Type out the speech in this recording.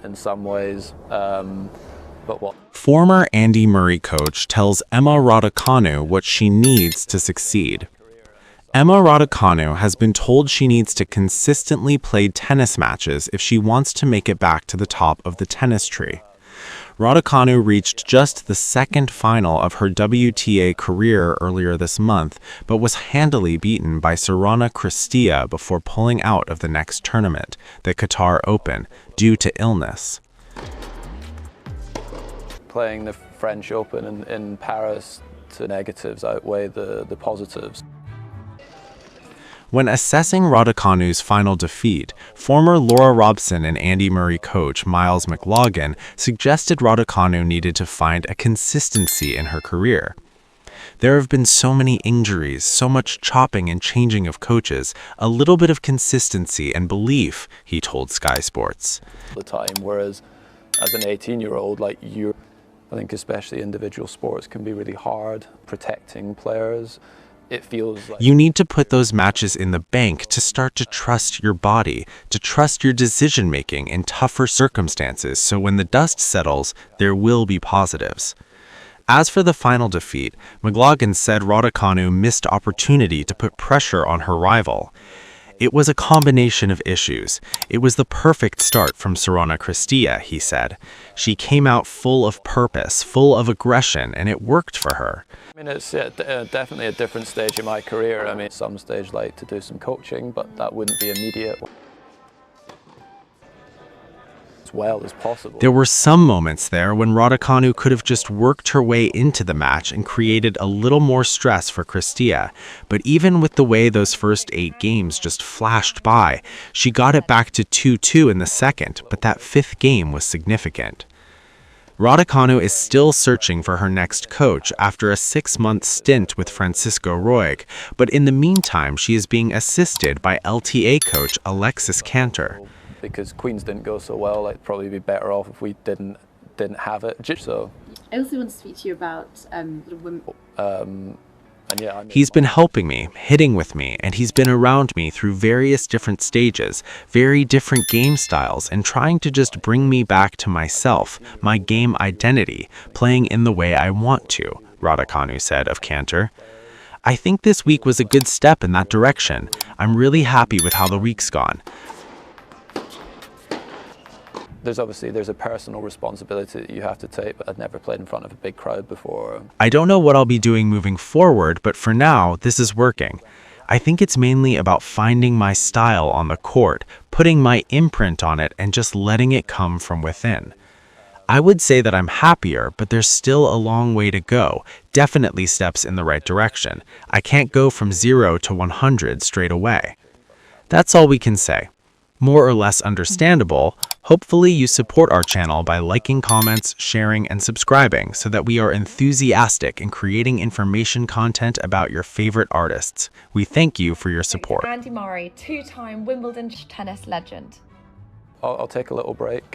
In some ways, but what? Former Andy Murray coach tells Emma Raducanu what she needs to succeed. Emma Raducanu has been told she needs to consistently play tennis matches if she wants to make it back to the top of the tennis tree. Raducanu reached just the second final of her WTA career earlier this month, but was handily beaten by Sorana Cristea before pulling out of the next tournament, the Qatar Open, due to illness. Playing the French Open in Paris, the negatives outweigh the positives. When assessing Raducanu's final defeat, former Laura Robson and Andy Murray coach Miles McLaughlin suggested Raducanu needed to find a consistency in her career. There have been so many injuries, so much chopping and changing of coaches, a little bit of consistency and belief, he told Sky Sports. The time, whereas as an 18-year-old, I think especially individual sports can be really hard protecting players. It feels like you need to put those matches in the bank to start to trust your body, to trust your decision-making in tougher circumstances, so when the dust settles, there will be positives. As for the final defeat, McLaughlin said Raducanu missed opportunity to put pressure on her rival. It was a combination of issues. It was the perfect start from Sorana Cristea, he said. She came out full of purpose, full of aggression, and it worked for her. It's definitely a different stage in my career. At some stage like to do some coaching, but that wouldn't be immediate. As well as possible. There were some moments there when Raducanu could have just worked her way into the match and created a little more stress for Cristea. But even with the way those first 8 games just flashed by, she got it back to 2-2 in the second, but that 5th game was significant. Raducanu is still searching for her next coach after a 6-month stint with Francisco Roig, but in the meantime, she is being assisted by LTA coach Alexis Cantor. Because Queens didn't go so well, it'd probably be better off if we didn't have it. So I also want to speak to you about the women. He's been helping me, hitting with me, and he's been around me through various different stages, very different game styles, and trying to just bring me back to myself, my game identity, playing in the way I want to, Raducanu said of Cantor. I think this week was a good step in that direction. I'm really happy with how the week's gone. There's a personal responsibility that you have to take, but I'd never played in front of a big crowd before. I don't know what I'll be doing moving forward, but for now, this is working. I think it's mainly about finding my style on the court, putting my imprint on it, and just letting it come from within. I would say that I'm happier, but there's still a long way to go, definitely steps in the right direction. I can't go from 0 to 100 straight away. That's all we can say. More or less understandable. Hopefully you support our channel by liking, comments, sharing, and subscribing so that we are enthusiastic in creating information content about your favorite artists. We thank you for your support. Andy Murray, 2-time Wimbledon tennis legend. I'll take a little break.